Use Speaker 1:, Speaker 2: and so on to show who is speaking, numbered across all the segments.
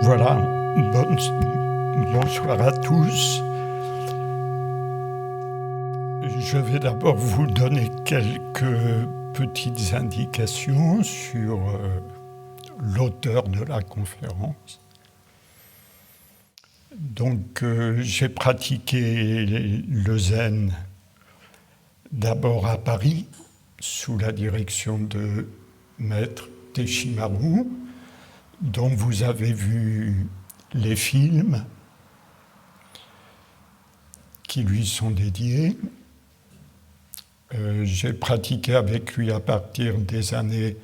Speaker 1: Voilà, bonsoir à tous. Je vais d'abord vous donner quelques petites indications sur l'auteur de la conférence. Donc, j'ai pratiqué le zen d'abord à Paris, sous la direction de Maître Teshimaru, dont vous avez vu les films qui lui sont dédiés. J'ai pratiqué avec lui à partir des années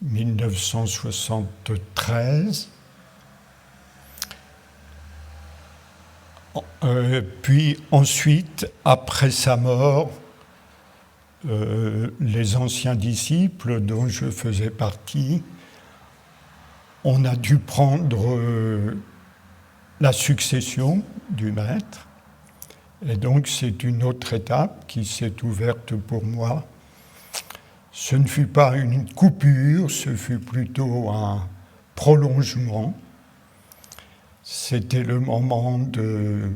Speaker 1: 1973. Puis ensuite, après sa mort, les anciens disciples dont je faisais partie, on a dû prendre la succession du maître. Et donc c'est une autre étape qui s'est ouverte pour moi. Ce ne fut pas une coupure, ce fut plutôt un prolongement. C'était le moment de,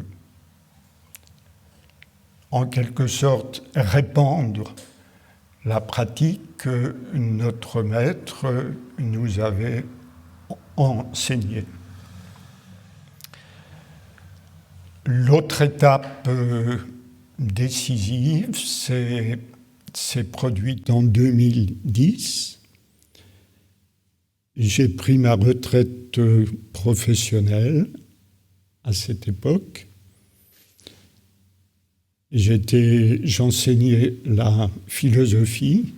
Speaker 1: en quelque sorte, répandre la pratique que notre maître nous avait enseignée. L'autre étape décisive s'est produite en 2010. J'ai pris ma retraite professionnelle à cette époque. J'enseignais la philosophie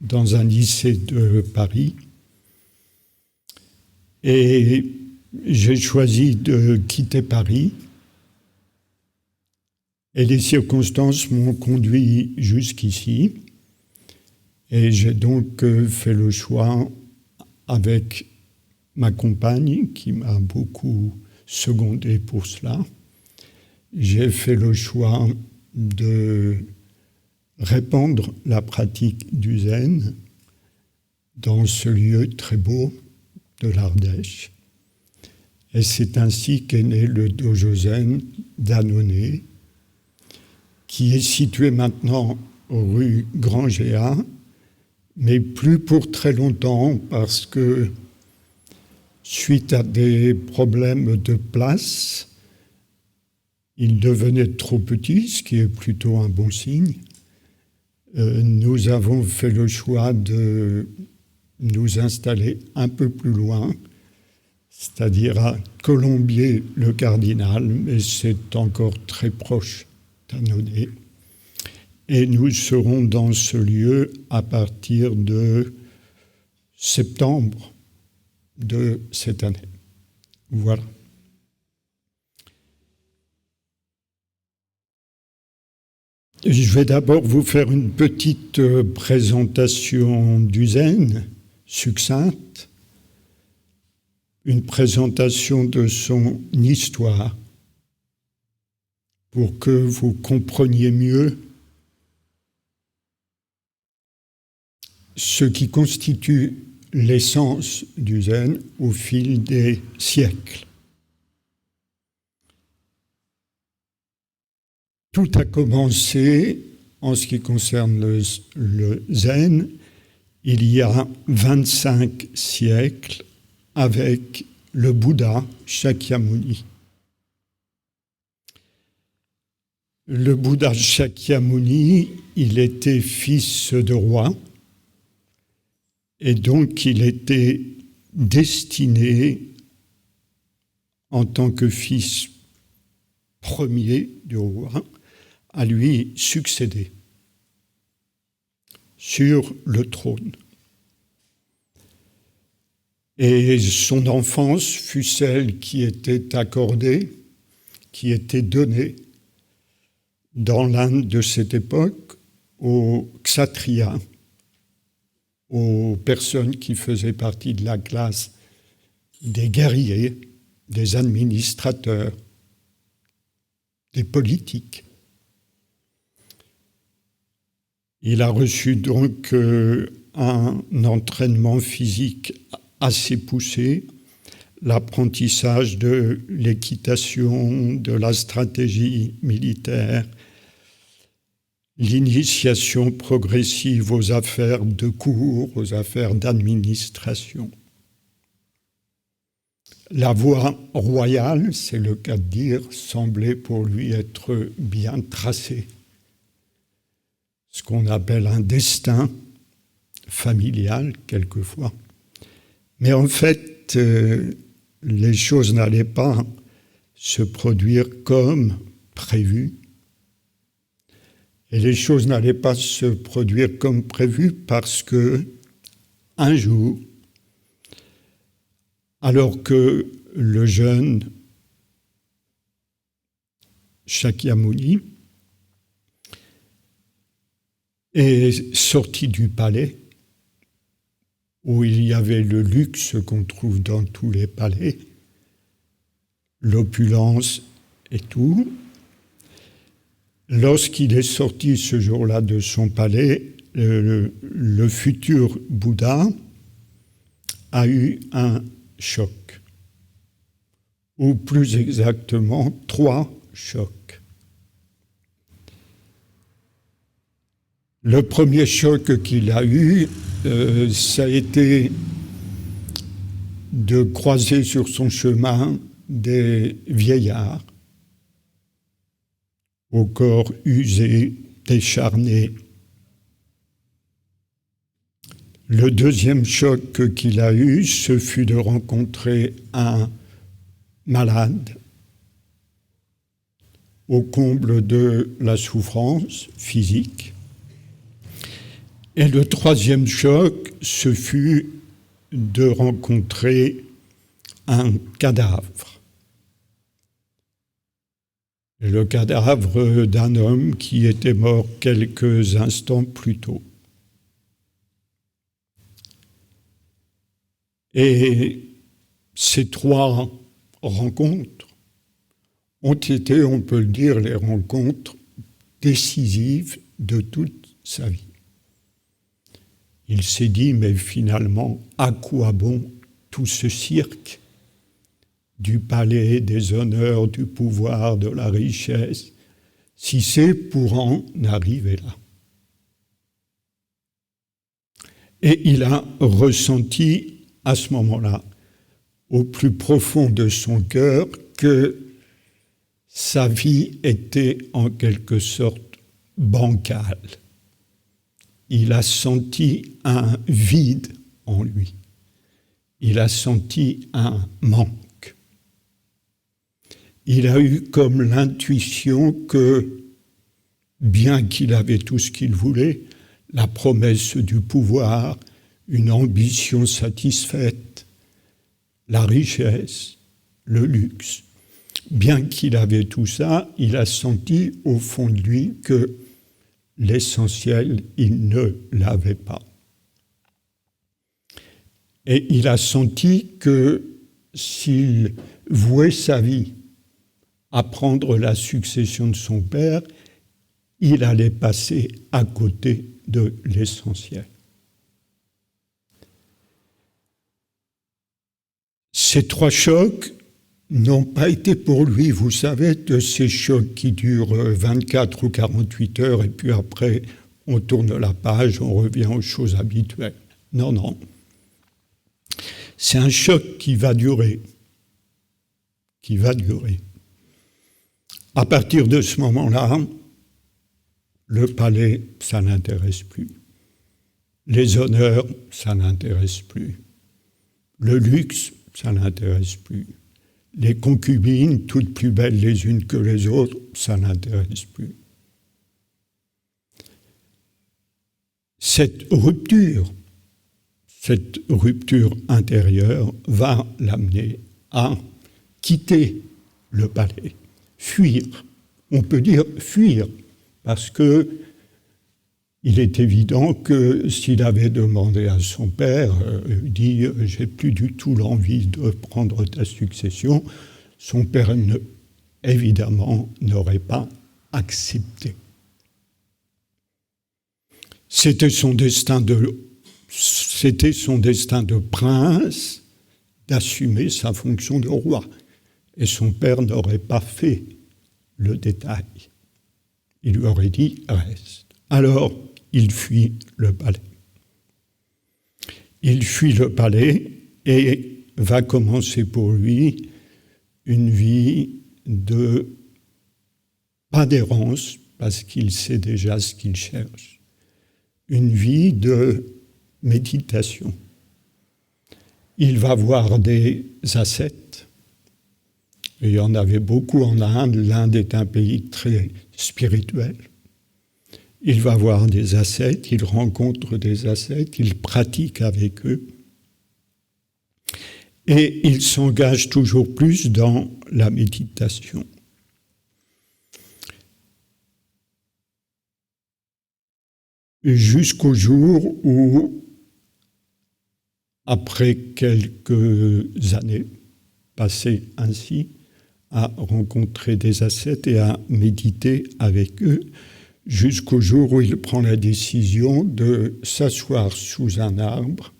Speaker 1: dans un lycée de Paris. Et j'ai choisi de quitter Paris et les circonstances m'ont conduit jusqu'ici et j'ai donc fait le choix avec ma compagne qui m'a beaucoup secondé pour cela. J'ai fait le choix de répandre la pratique du zen dans ce lieu très beau de l'Ardèche. Et c'est ainsi qu'est né le Dojo Zen d'Annonay, qui est situé maintenant rue Grangéa, mais plus pour très longtemps parce que, suite à des problèmes de place, il devenait trop petit, ce qui est plutôt un bon signe. Nous avons fait le choix de nous installer un peu plus loin, c'est-à-dire à Colombier-le-Cardinal, mais c'est encore très proche d'Annonay. Et nous serons dans ce lieu à partir de septembre de cette année. Voilà. Je vais d'abord vous faire une petite présentation du zen, succincte, une présentation de son histoire pour que vous compreniez mieux ce qui constitue l'essence du zen au fil des siècles. Tout a commencé, en ce qui concerne le zen, il y a 25 siècles, avec le Bouddha Shakyamuni. Le Bouddha Shakyamuni, il était fils de roi, et donc il était destiné, en tant que fils premier du roi, à lui succéder sur le trône. Et son enfance fut celle qui était accordée, qui était donnée dans l'Inde de cette époque aux kshatriyas, aux personnes qui faisaient partie de la classe des guerriers, des administrateurs, des politiques. Il a reçu donc un entraînement physique assez poussé, l'apprentissage de l'équitation, de la stratégie militaire, l'initiation progressive aux affaires de cour, aux affaires d'administration. La voie royale, c'est le cas de dire, semblait pour lui être bien tracée. Ce qu'on appelle un destin familial, quelquefois. Mais en fait, les choses n'allaient pas se produire comme prévu. Et les choses n'allaient pas se produire comme prévu parce que, un jour, alors que le jeune Shakyamuni est sorti du palais, où il y avait le luxe qu'on trouve dans tous les palais, l'opulence et tout. Lorsqu'il est sorti ce jour-là de son palais, le futur Bouddha a eu un choc, ou plus exactement 3 chocs. Le premier choc qu'il a eu, ça a été de croiser sur son chemin des vieillards au corps usé, décharné. Le deuxième choc qu'il a eu, ce fut de rencontrer un malade au comble de la souffrance physique. Et le troisième choc, ce fut de rencontrer un cadavre. Le cadavre d'un homme qui était mort quelques instants plus tôt. Et ces 3 rencontres ont été, on peut le dire, les rencontres décisives de toute sa vie. Il s'est dit, mais finalement, à quoi bon tout ce cirque du palais, des honneurs, du pouvoir, de la richesse, si c'est pour en arriver là? Et il a ressenti à ce moment-là, au plus profond de son cœur, que sa vie était en quelque sorte bancale. Il a senti un vide en lui. Il a senti un manque. Il a eu comme l'intuition que, bien qu'il avait tout ce qu'il voulait, la promesse du pouvoir, une ambition satisfaite, la richesse, le luxe, bien qu'il avait tout ça, il a senti au fond de lui que l'essentiel, il ne l'avait pas. Et il a senti que s'il vouait sa vie à prendre la succession de son père, il allait passer à côté de l'essentiel. Ces 3 chocs n'ont pas été pour lui, vous savez, de ces chocs qui durent 24 ou 48 heures et puis après on tourne la page, on revient aux choses habituelles. Non, non. C'est un choc qui va durer. Qui va durer. À partir de ce moment-là, le palais, ça n'intéresse plus. Les honneurs, ça n'intéresse plus. Le luxe, ça n'intéresse plus. Les concubines, toutes plus belles les unes que les autres, ça n'intéresse plus. Cette rupture intérieure va l'amener à quitter le palais, fuir. On peut dire fuir, parce que il est évident que s'il avait demandé à son père, dit « j'ai plus du tout l'envie de prendre ta succession », son père, évidemment, n'aurait pas accepté. C'était son destin de prince, d'assumer sa fonction de roi. Et son père n'aurait pas fait le détail. Il lui aurait dit « reste ». Alors, il fuit le palais. Il fuit le palais et va commencer pour lui une vie de pas d'errance, parce qu'il sait déjà ce qu'il cherche, une vie de méditation. Il va voir des ascètes, et il y en avait beaucoup en Inde. L'Inde est un pays très spirituel. Il va voir des ascètes, il rencontre des ascètes, il pratique avec eux, et il s'engage toujours plus dans la méditation. Jusqu'au jour où, après quelques années passées ainsi, à rencontrer des ascètes et à méditer avec eux, jusqu'au jour où il prend la décision de s'asseoir sous un arbre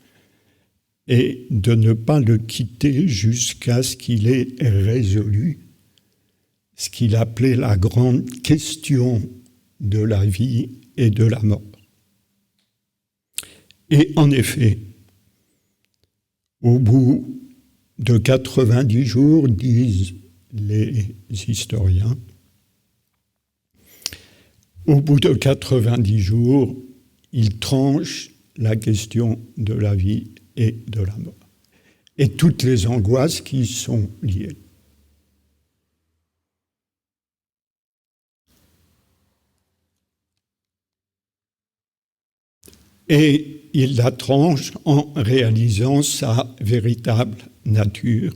Speaker 1: et de ne pas le quitter jusqu'à ce qu'il ait résolu ce qu'il appelait la grande question de la vie et de la mort. Et en effet, au bout de 90 jours, disent les historiens, au bout de 90 jours, il tranche la question de la vie et de la mort, et toutes les angoisses qui y sont liées. Et il la tranche en réalisant sa véritable nature,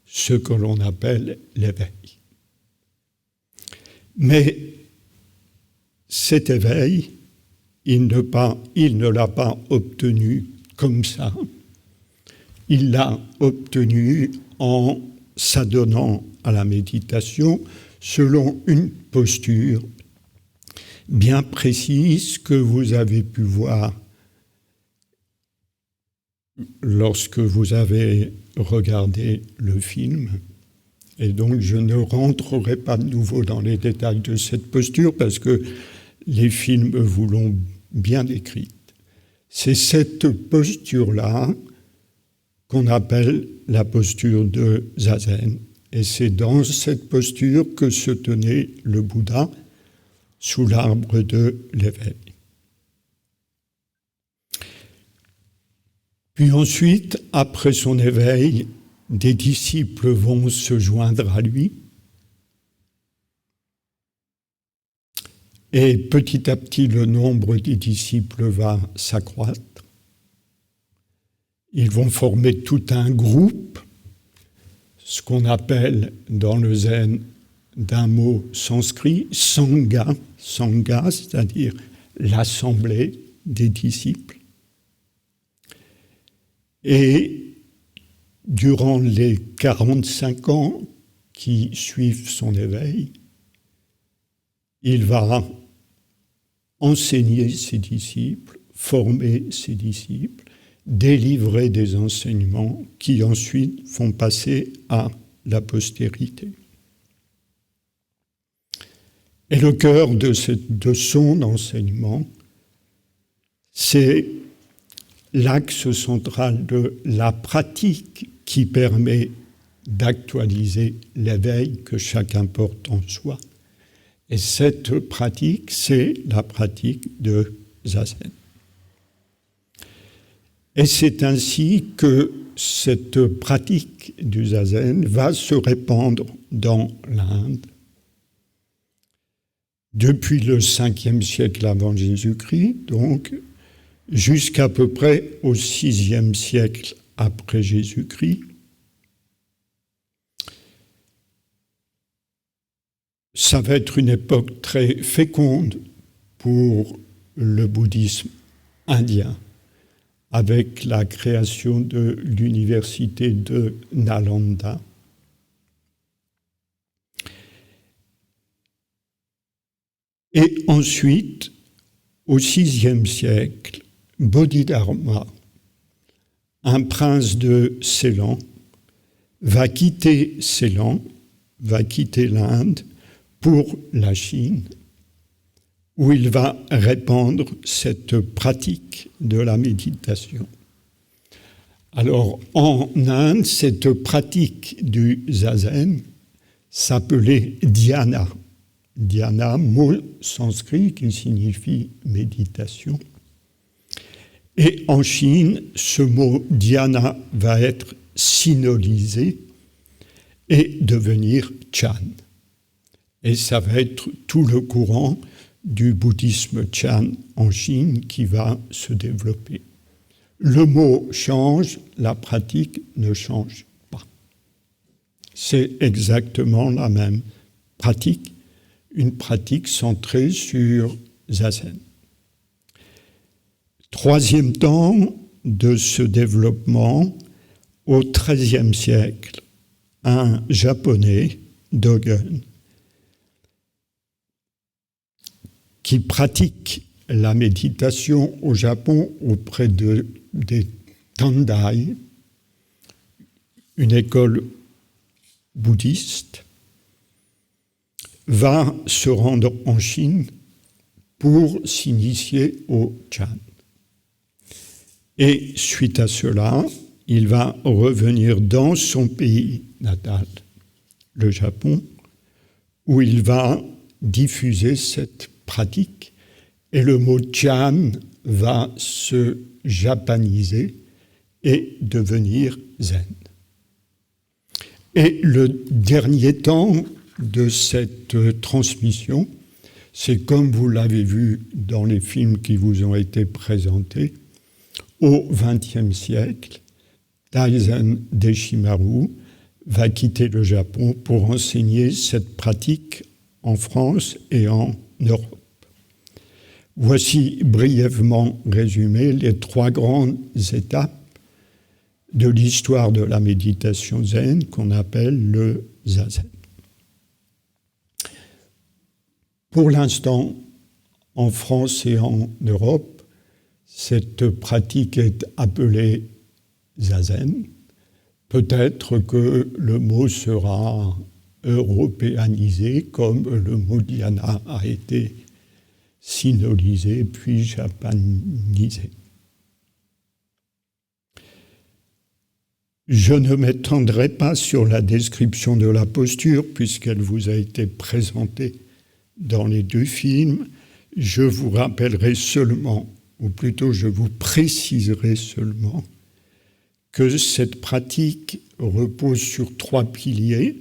Speaker 1: ce que l'on appelle l'éveil. Mais cet éveil, il ne l'a pas obtenu comme ça. Il l'a obtenu en s'adonnant à la méditation selon une posture bien précise que vous avez pu voir lorsque vous avez regardé le film. Et donc je ne rentrerai pas de nouveau dans les détails de cette posture parce que les films vous l'ont bien décrite. C'est cette posture-là qu'on appelle la posture de Zazen. Et c'est dans cette posture que se tenait le Bouddha sous l'arbre de l'éveil. Puis ensuite, après son éveil, des disciples vont se joindre à lui. Et petit à petit, le nombre des disciples va s'accroître. Ils vont former tout un groupe, ce qu'on appelle dans le zen d'un mot sanskrit, sangha, c'est-à-dire l'assemblée des disciples. Et durant les 45 ans qui suivent son éveil, il va enseigner ses disciples, former ses disciples, délivrer des enseignements qui ensuite font passer à la postérité. Et le cœur de son enseignement, c'est l'axe central de la pratique qui permet d'actualiser l'éveil que chacun porte en soi. Et cette pratique, c'est la pratique de Zazen. Et c'est ainsi que cette pratique du Zazen va se répandre dans l'Inde. Depuis le 5e siècle avant Jésus-Christ, donc, jusqu'à peu près au 6e siècle après Jésus-Christ. Ça va être une époque très féconde pour le bouddhisme indien, avec la création de l'université de Nalanda. Et ensuite, au 6e siècle, Bodhidharma, un prince de Ceylan, va quitter Ceylan, va quitter l'Inde pour la Chine, où il va répandre cette pratique de la méditation. Alors, en Inde, cette pratique du zazen s'appelait dhyana. Dhyana, mot sanskrit qui signifie méditation. Et en Chine, ce mot dhyana va être sinolisé et devenir chan. Et ça va être tout le courant du bouddhisme chan en Chine qui va se développer. Le mot change, la pratique ne change pas. C'est exactement la même pratique, une pratique centrée sur zazen. Troisième temps de ce développement, au XIIIe siècle, un Japonais, Dogen, qui pratique la méditation au Japon auprès des Tendai, une école bouddhiste, va se rendre en Chine pour s'initier au Chan. Et suite à cela, il va revenir dans son pays natal, le Japon, où il va diffuser cette pratique. Et le mot Chan va se japaniser et devenir zen. Et le dernier temps de cette transmission, c'est comme vous l'avez vu dans les films qui vous ont été présentés, au XXe siècle, Daizen Deshimaru va quitter le Japon pour enseigner cette pratique en France et en Europe. Voici brièvement résumé les trois grandes étapes de l'histoire de la méditation zen qu'on appelle le zazen. Pour l'instant, en France et en Europe, cette pratique est appelée zazen. Peut-être que le mot sera européanisé comme le mot dhyana a été sinolisé puis japanisé. Je ne m'étendrai pas sur la description de la posture puisqu'elle vous a été présentée dans les deux films. Je vous rappellerai seulement, ou plutôt je vous préciserai seulement, que cette pratique repose sur trois piliers.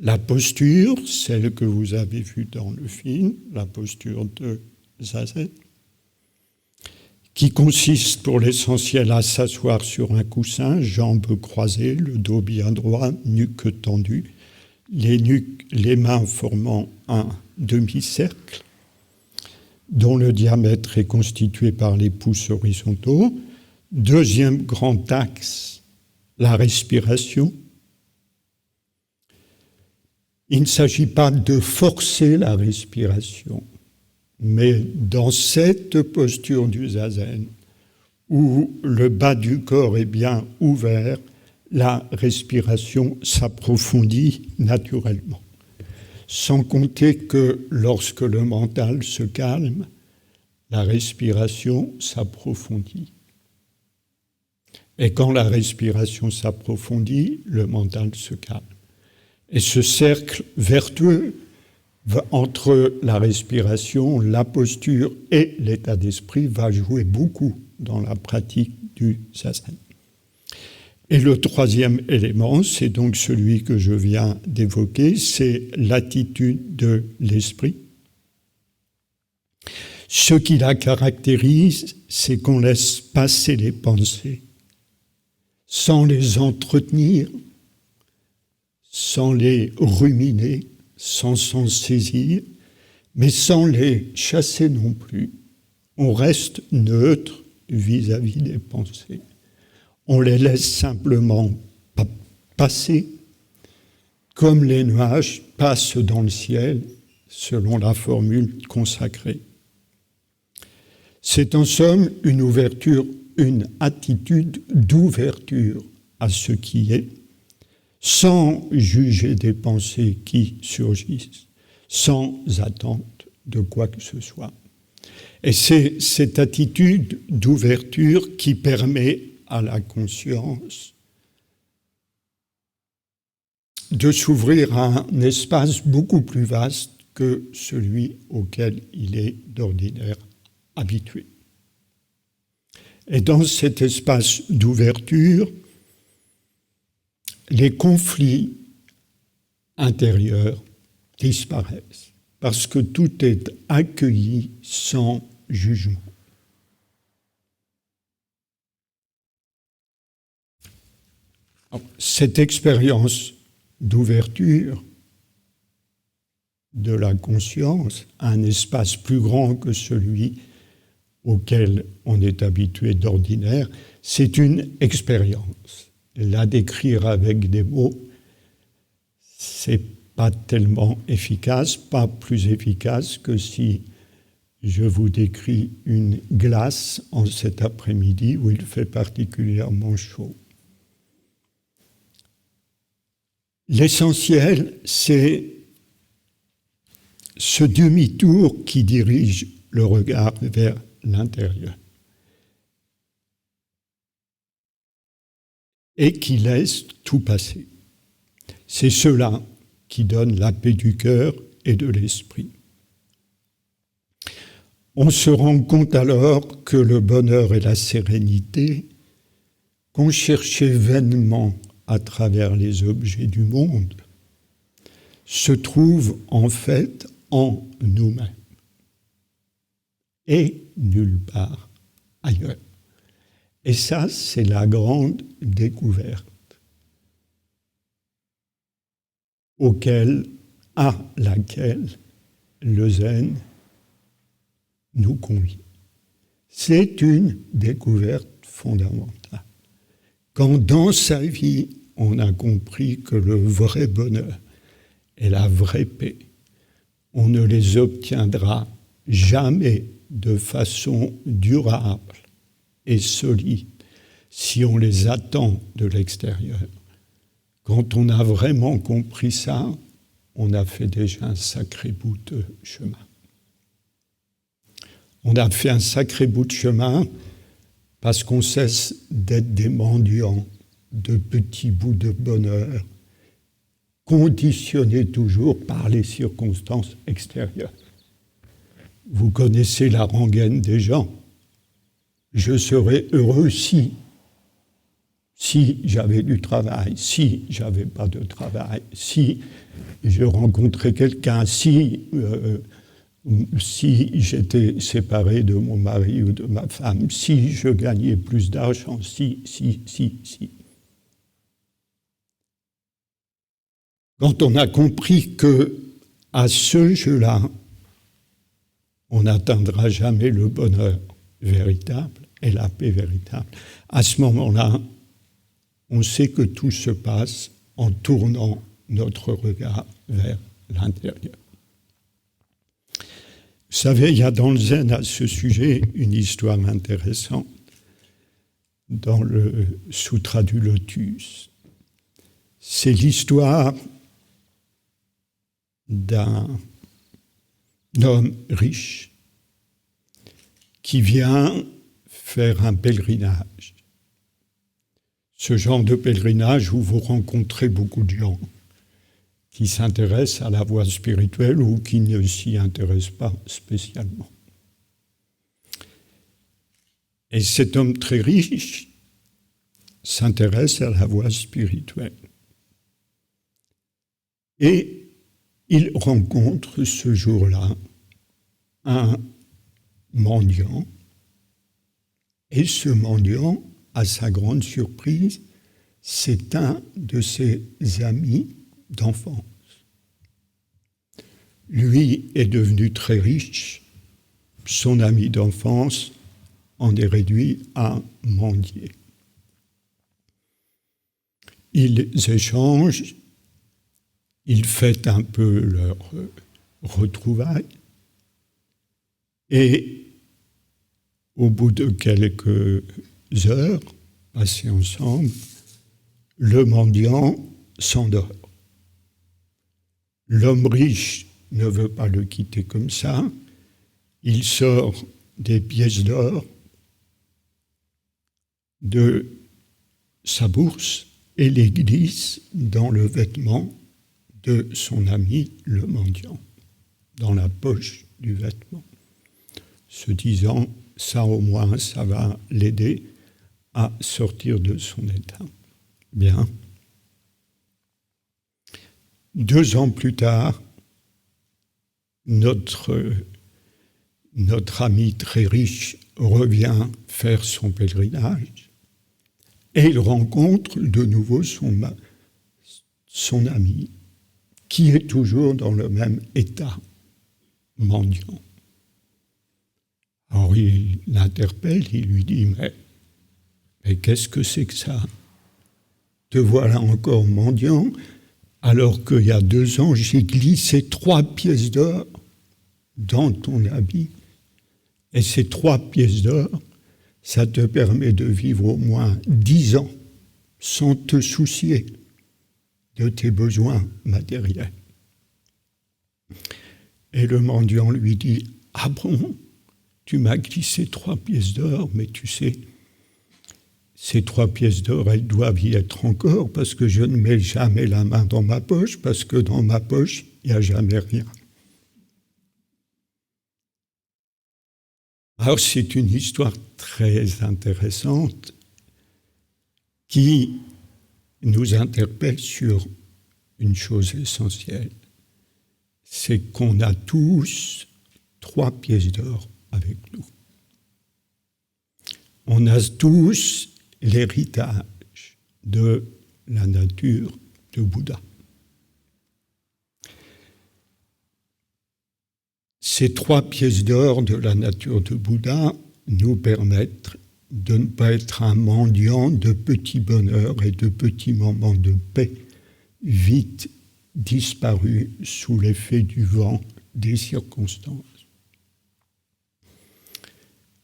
Speaker 1: La posture, celle que vous avez vue dans le film, la posture de zazen, qui consiste pour l'essentiel à s'asseoir sur un coussin, jambes croisées, le dos bien droit, nuque tendue, les mains formant un demi-cercle, dont le diamètre est constitué par les pouces horizontaux. Deuxième grand axe, la respiration. Il ne s'agit pas de forcer la respiration, mais dans cette posture du zazen, où le bas du corps est bien ouvert, la respiration s'approfondit naturellement. Sans compter que lorsque le mental se calme, la respiration s'approfondit. Et quand la respiration s'approfondit, le mental se calme. Et ce cercle vertueux entre la respiration, la posture et l'état d'esprit va jouer beaucoup dans la pratique du zazen. Et le troisième élément, c'est donc celui que je viens d'évoquer, c'est l'attitude de l'esprit. Ce qui la caractérise, c'est qu'on laisse passer les pensées sans les entretenir, sans les ruminer, sans s'en saisir, mais sans les chasser non plus. On reste neutre vis-à-vis des pensées. On les laisse simplement passer, comme les nuages passent dans le ciel, selon la formule consacrée. C'est en somme une ouverture, une attitude d'ouverture à ce qui est, sans juger des pensées qui surgissent, sans attente de quoi que ce soit. Et c'est cette attitude d'ouverture qui permet à la conscience de s'ouvrir à un espace beaucoup plus vaste que celui auquel il est d'ordinaire habitué. Et dans cet espace d'ouverture, les conflits intérieurs disparaissent parce que tout est accueilli sans jugement. Cette expérience d'ouverture de la conscience à un espace plus grand que celui auquel on est habitué d'ordinaire, c'est une expérience. La décrire avec des mots, c'est pas tellement efficace, pas plus efficace que si je vous décris une glace en cet après-midi où il fait particulièrement chaud. L'essentiel, c'est ce demi-tour qui dirige le regard vers l'intérieur et qui laisse tout passer. C'est cela qui donne la paix du cœur et de l'esprit. On se rend compte alors que le bonheur et la sérénité qu'on cherchait vainement à travers les objets du monde se trouvent en fait en nous-mêmes et nulle part ailleurs. Et ça, c'est la grande découverte à laquelle le zen nous convie. C'est une découverte fondamentale. Quand dans sa vie, on a compris que le vrai bonheur et la vraie paix, on ne les obtiendra jamais de façon durable et solide si on les attend de l'extérieur. Quand on a vraiment compris ça, on a fait déjà un sacré bout de chemin. On a fait un sacré bout de chemin parce qu'on cesse d'être des mendiants de petits bouts de bonheur, conditionnés toujours par les circonstances extérieures. Vous connaissez la rengaine des gens. Je serais heureux si j'avais du travail, si j'avais pas de travail, si je rencontrais quelqu'un, si j'étais séparé de mon mari ou de ma femme, si je gagnais plus d'argent, si. Quand on a compris que à ce jeu-là, on n'atteindra jamais le bonheur véritable et la paix véritable, à ce moment-là, on sait que tout se passe en tournant notre regard vers l'intérieur. Vous savez, il y a dans le zen à ce sujet une histoire intéressante dans le Sutra du Lotus. C'est l'histoire d'un homme riche qui vient faire un pèlerinage. Ce genre de pèlerinage où vous rencontrez beaucoup de gens qui s'intéressent à la voie spirituelle ou qui ne s'y intéressent pas spécialement. Et cet homme très riche s'intéresse à la voie spirituelle. Et il rencontre ce jour-là un mendiant, et ce mendiant, à sa grande surprise, c'est un de ses amis d'enfance. Lui est devenu très riche, son ami d'enfance en est réduit à mendier. Ils échangent, ils fêtent un peu leur retrouvailles, et au bout de quelques heures passées ensemble, le mendiant s'endort. L'homme riche ne veut pas le quitter comme ça. Il sort des pièces d'or de sa bourse et les glisse dans le vêtement de son ami le mendiant, dans la poche du vêtement, se disant « ça au moins, ça va l'aider à sortir de son état ». Bien. 2 ans plus tard, notre ami très riche revient faire son pèlerinage et il rencontre de nouveau son ami qui est toujours dans le même état mendiant. Alors il l'interpelle, il lui dit « mais qu'est-ce que c'est que ça? Te voilà encore mendiant alors qu'il y a 2 ans, j'ai glissé 3 pièces d'or dans ton habit. Et ces 3 pièces d'or, ça te permet de vivre au moins 10 ans sans te soucier de tes besoins matériels. » Et le mendiant lui dit « Ah bon, tu m'as glissé 3 pièces d'or, mais tu sais, ces 3 pièces d'or, elles doivent y être encore parce que je ne mets jamais la main dans ma poche, parce que dans ma poche, il n'y a jamais rien. » Alors c'est une histoire très intéressante qui nous interpelle sur une chose essentielle, c'est qu'on a tous 3 pièces d'or avec nous. On a tous l'héritage de la nature de Bouddha. Ces 3 pièces d'or de la nature de Bouddha nous permettent de ne pas être un mendiant de petits bonheurs et de petits moments de paix, vite disparus sous l'effet du vent des circonstances.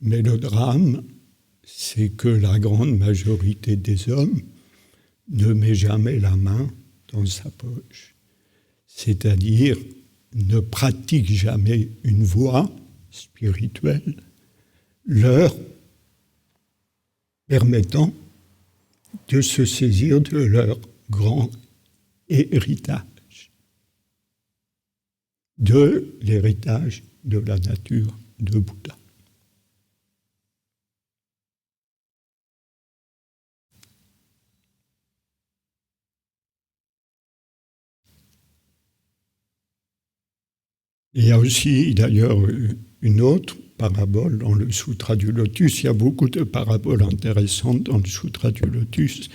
Speaker 1: Mais le drame, c'est que la grande majorité des hommes ne met jamais la main dans sa poche, c'est-à-dire ne pratique jamais une voie spirituelle leur permettant de se saisir de leur grand héritage, de l'héritage de la nature de Bouddha. Il y a aussi d'ailleurs une autre parabole dans le Sutra du Lotus. Il y a beaucoup de paraboles intéressantes dans le Sutra du Lotus.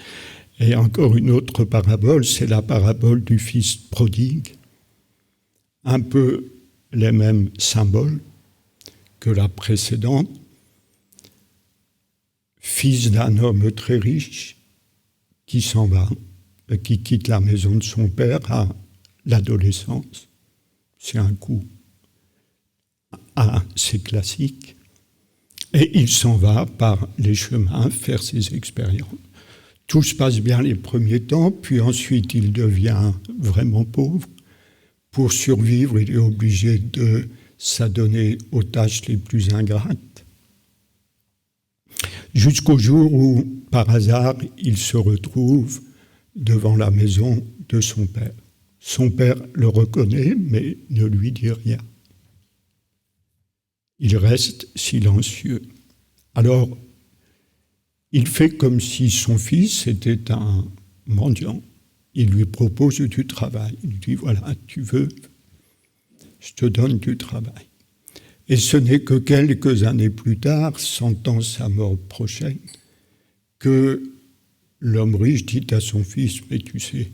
Speaker 1: Et encore une autre parabole, c'est la parabole du fils prodigue. Un peu les mêmes symboles que la précédente. Fils d'un homme très riche qui s'en va, qui quitte la maison de son père à l'adolescence. C'est un coup assez classique. Et il s'en va par les chemins faire ses expériences. Tout se passe bien les premiers temps, puis ensuite il devient vraiment pauvre. Pour survivre, il est obligé de s'adonner aux tâches les plus ingrates. Jusqu'au jour où, par hasard, il se retrouve devant la maison de son père. Son père le reconnaît, mais ne lui dit rien. Il reste silencieux. Alors, il fait comme si son fils était un mendiant. Il lui propose du travail. Il lui dit, voilà, tu veux, je te donne du travail. Et ce n'est que quelques années plus tard, sentant sa mort prochaine, que l'homme riche dit à son fils, mais tu sais,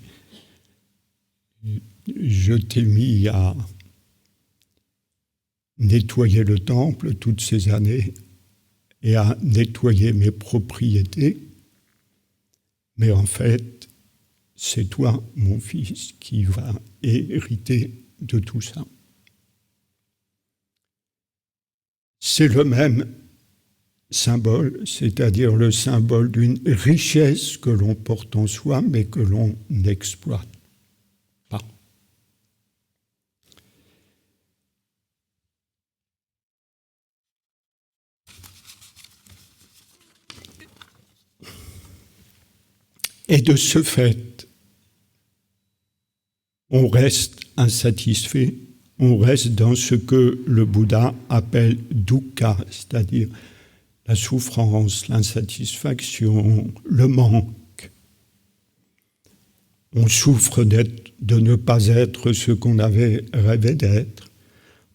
Speaker 1: je t'ai mis à nettoyer le temple toutes ces années et à nettoyer mes propriétés, mais en fait, c'est toi, mon fils, qui va hériter de tout ça. C'est le même symbole, c'est-à-dire le symbole d'une richesse que l'on porte en soi, mais que l'on n'exploite pas. Et de ce fait, on reste insatisfait, on reste dans ce que le Bouddha appelle dukkha, c'est-à-dire la souffrance, l'insatisfaction, le manque. On souffre de ne pas être ce qu'on avait rêvé d'être.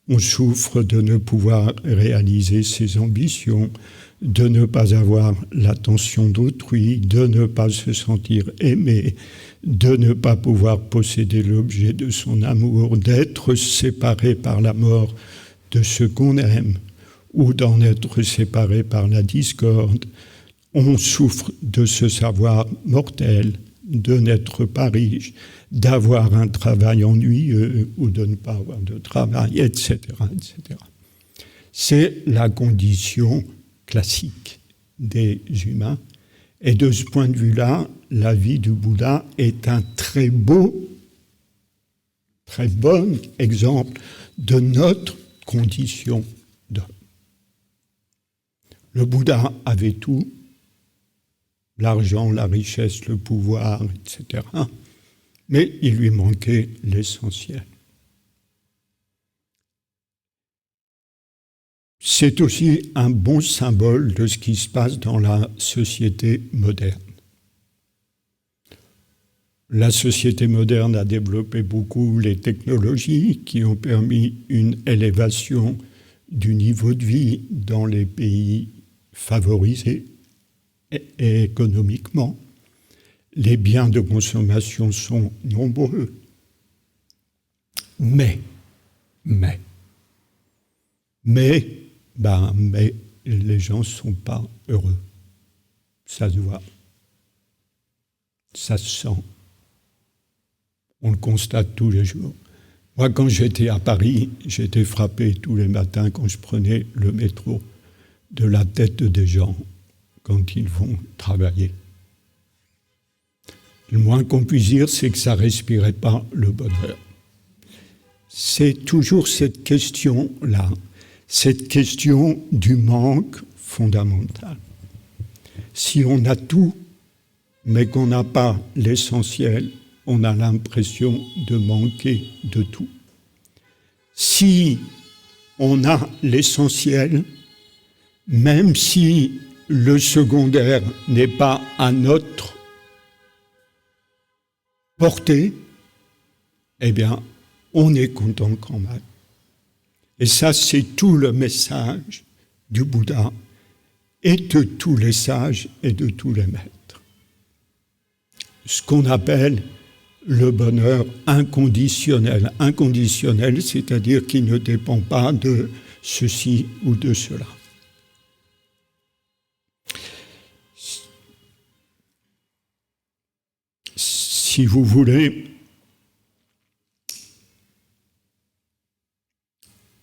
Speaker 1: On souffre de ne pouvoir réaliser ses ambitions, de ne pas avoir l'attention d'autrui, de ne pas se sentir aimé, de ne pas pouvoir posséder l'objet de son amour, d'être séparé par la mort de ce qu'on aime, ou d'en être séparé par la discorde. On souffre de se savoir mortel, de n'être pas riche, d'avoir un travail ennuyeux ou de ne pas avoir de travail, etc., etc. C'est la condition classique des humains. Et de ce point de vue-là, la vie du Bouddha est un très beau, très bon exemple de notre condition d'homme. Le Bouddha avait tout, l'argent, la richesse, le pouvoir, etc. Mais il lui manquait l'essentiel. C'est aussi un bon symbole de ce qui se passe dans la société moderne. La société moderne a développé beaucoup les technologies qui ont permis une élévation du niveau de vie dans les pays favorisés et économiquement. Les biens de consommation sont nombreux. Mais les gens ne sont pas heureux. Ça se voit. Ça se sent. On le constate tous les jours. Moi, quand j'étais à Paris, j'étais frappé tous les matins quand je prenais le métro de la tête des gens quand ils vont travailler. Le moins qu'on puisse dire, c'est que ça ne respirait pas le bonheur. C'est toujours cette question-là, cette question du manque fondamental. Si on a tout, mais qu'on n'a pas l'essentiel, on a l'impression de manquer de tout. Si on a l'essentiel, même si le secondaire n'est pas à notre portée, eh bien, on est content quand même. Et ça, c'est tout le message du Bouddha et de tous les sages et de tous les maîtres. Ce qu'on appelle le bonheur inconditionnel. Inconditionnel, c'est-à-dire qui ne dépend pas de ceci ou de cela. Si vous voulez,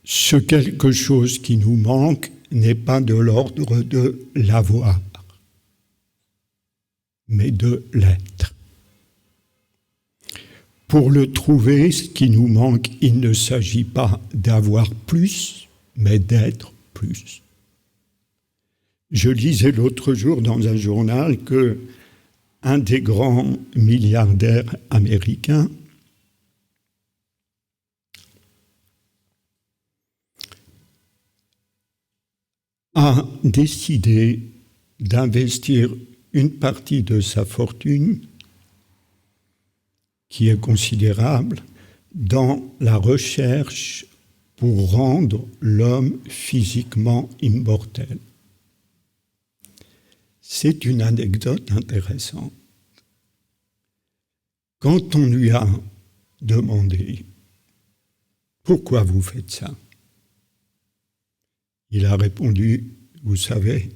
Speaker 1: ce quelque chose qui nous manque n'est pas de l'ordre de l'avoir, mais de l'être. Pour le trouver, ce qui nous manque, il ne s'agit pas d'avoir plus, mais d'être plus. Je lisais l'autre jour dans un journal que un des grands milliardaires américains a décidé d'investir une partie de sa fortune, qui est considérable, dans la recherche pour rendre l'homme physiquement immortel. C'est une anecdote intéressante. Quand on lui a demandé « Pourquoi vous faites ça ?», il a répondu « Vous savez,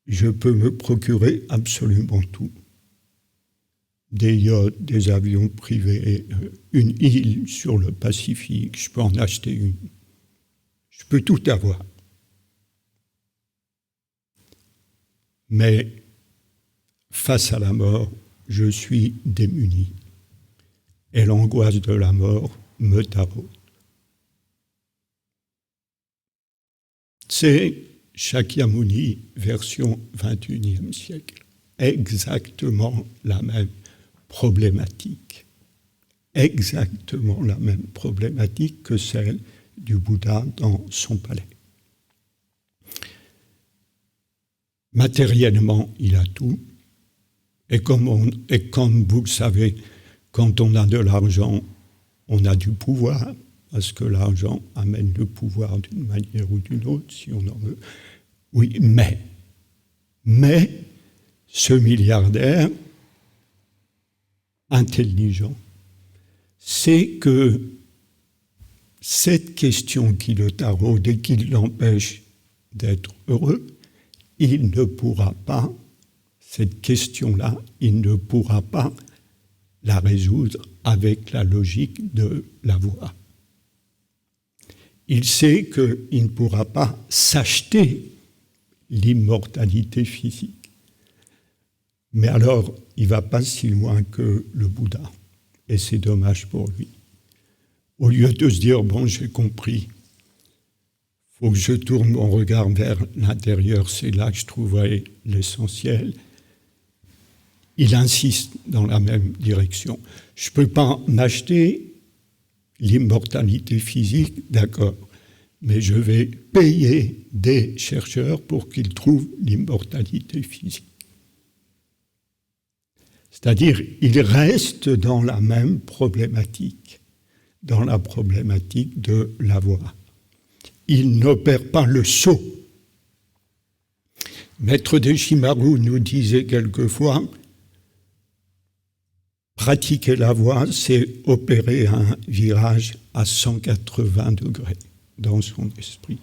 Speaker 1: je peux me procurer absolument tout. Des yachts, des avions privés, une île sur le Pacifique, je peux en acheter une. Je peux tout avoir. Mais face à la mort, je suis démuni. Et l'angoisse de la mort me taraude. C'est Shakyamuni, version 21e siècle. Exactement la même problématique. Exactement la même problématique que celle du Bouddha dans son palais. Matériellement, il a tout. Et comme vous le savez, quand on a de l'argent, on a du pouvoir, parce que l'argent amène le pouvoir d'une manière ou d'une autre, si on en veut. Oui, mais ce milliardaire intelligent sait que cette question qui le taraude et qui l'empêche d'être heureux, il ne pourra pas, cette question-là, il ne pourra pas la résoudre avec la logique de l'avoir. Il sait qu'il ne pourra pas s'acheter l'immortalité physique. Mais alors, il ne va pas si loin que le Bouddha. Et c'est dommage pour lui. Au lieu de se dire, bon, j'ai compris, il faut que je tourne mon regard vers l'intérieur, c'est là que je trouverai l'essentiel. Il insiste dans la même direction. Je ne peux pas m'acheter l'immortalité physique, d'accord, mais je vais payer des chercheurs pour qu'ils trouvent l'immortalité physique. C'est-à-dire, il reste dans la même problématique, dans la problématique de l'avoir. Il n'opère pas le saut. Maître Deshimaru nous disait quelquefois, pratiquer la voie, c'est opérer un virage à 180 degrés dans son esprit.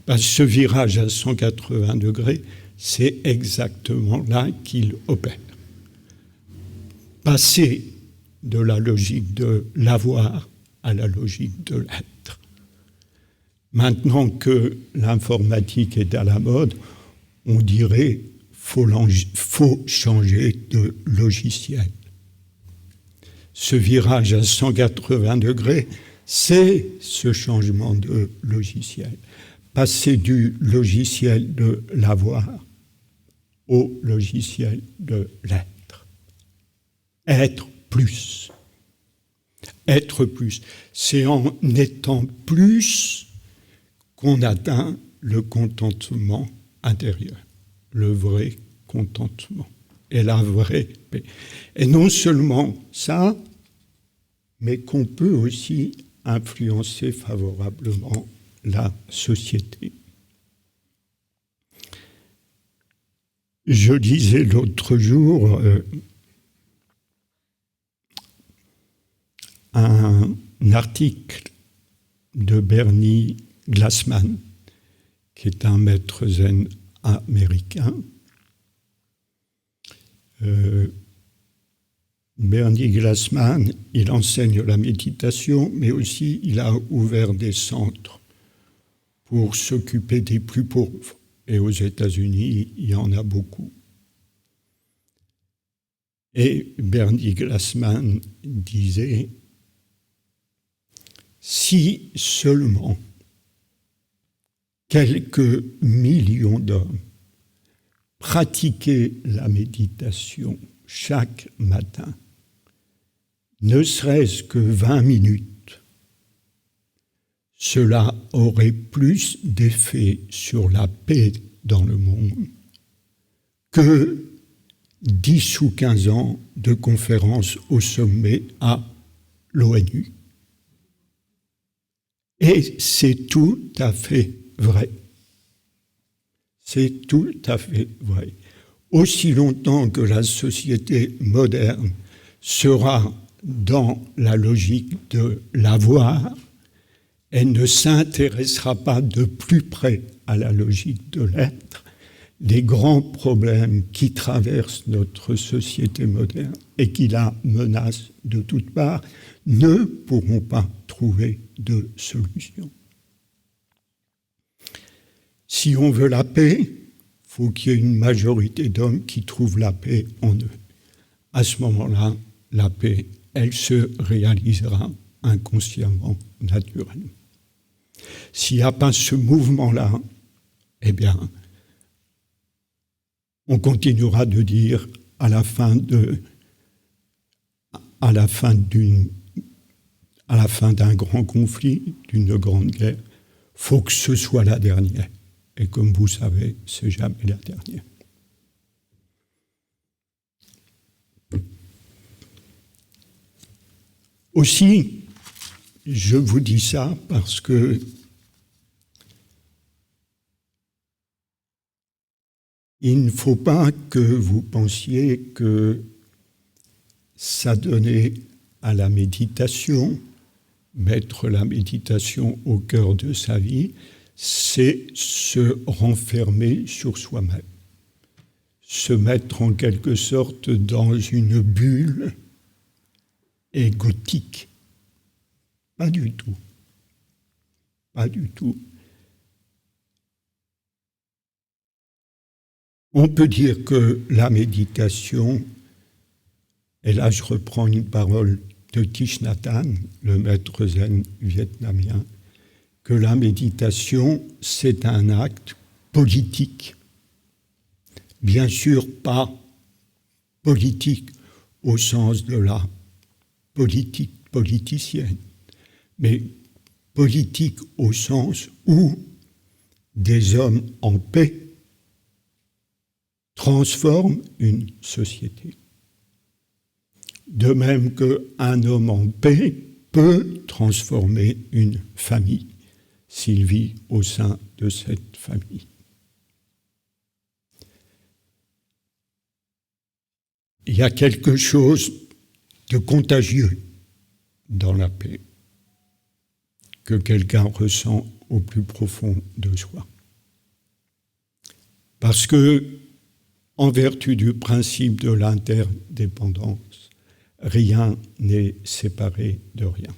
Speaker 1: Parce que ce virage à 180 degrés, c'est exactement là qu'il opère. Passer de la logique de l'avoir à la logique de l'être. Maintenant que l'informatique est à la mode, on dirait faut changer de logiciel. Ce virage à 180 degrés, c'est ce changement de logiciel. Passer du logiciel de l'avoir au logiciel de l'être. Être plus. Être plus. C'est en étant plus qu'on atteint le contentement intérieur, le vrai contentement et la vraie paix. Et non seulement ça, mais qu'on peut aussi influencer favorablement la société. Je lisais l'autre jour un article de Bernie Glassman, qui est un maître zen américain. Bernie Glassman, il enseigne la méditation, mais aussi il a ouvert des centres pour s'occuper des plus pauvres. Et aux États-Unis, il y en a beaucoup. Et Bernie Glassman disait, si seulement quelques millions d'hommes pratiquaient la méditation chaque matin, ne serait-ce que 20 minutes, cela aurait plus d'effet sur la paix dans le monde que 10 ou 15 ans de conférences au sommet à l'ONU. Et c'est tout à fait vrai. C'est tout à fait vrai. Aussi longtemps que la société moderne sera dans la logique de l'avoir, elle ne s'intéressera pas de plus près à la logique de l'être. Les grands problèmes qui traversent notre société moderne et qui la menacent de toutes parts ne pourront pas trouver de solution. Si on veut la paix, il faut qu'il y ait une majorité d'hommes qui trouvent la paix en eux. À ce moment-là, la paix, elle se réalisera inconsciemment, naturellement. S'il n'y a pas ce mouvement-là, eh bien, on continuera de dire à la fin d'un grand conflit, d'une grande guerre, faut que ce soit la dernière. Et comme vous savez, c'est jamais la dernière. Aussi, je vous dis ça parce que il ne faut pas que vous pensiez que ça donnait à la méditation, mettre la méditation au cœur de sa vie, c'est se renfermer sur soi-même, se mettre en quelque sorte dans une bulle égotique. Pas du tout. Pas du tout. On peut dire que la méditation, et là je reprends une parole de Thich Nhat Hanh, le maître zen vietnamien, que la méditation, c'est un acte politique. Bien sûr, pas politique au sens de la politique politicienne, mais politique au sens où des hommes en paix transforment une société. De même qu'un homme en paix peut transformer une famille s'il vit au sein de cette famille. Il y a quelque chose de contagieux dans la paix que quelqu'un ressent au plus profond de soi. Parce que, en vertu du principe de l'interdépendance, rien n'est séparé de rien.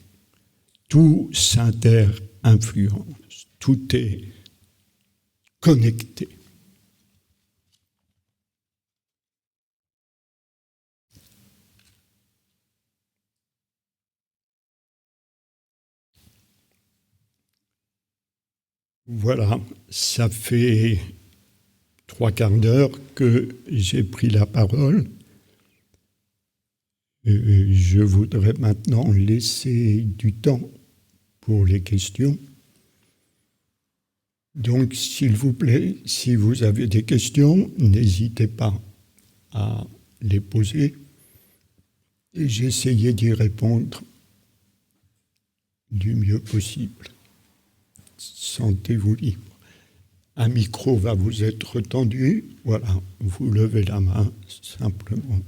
Speaker 1: Tout s'inter-influence, tout est connecté. Voilà, ça fait 3/4 d'heure que j'ai pris la parole. Je voudrais maintenant laisser du temps pour les questions. Donc, s'il vous plaît, si vous avez des questions, n'hésitez pas à les poser. Et j'essayais d'y répondre du mieux possible. Sentez-vous libre. Un micro va vous être tendu. Voilà, vous levez la main simplement.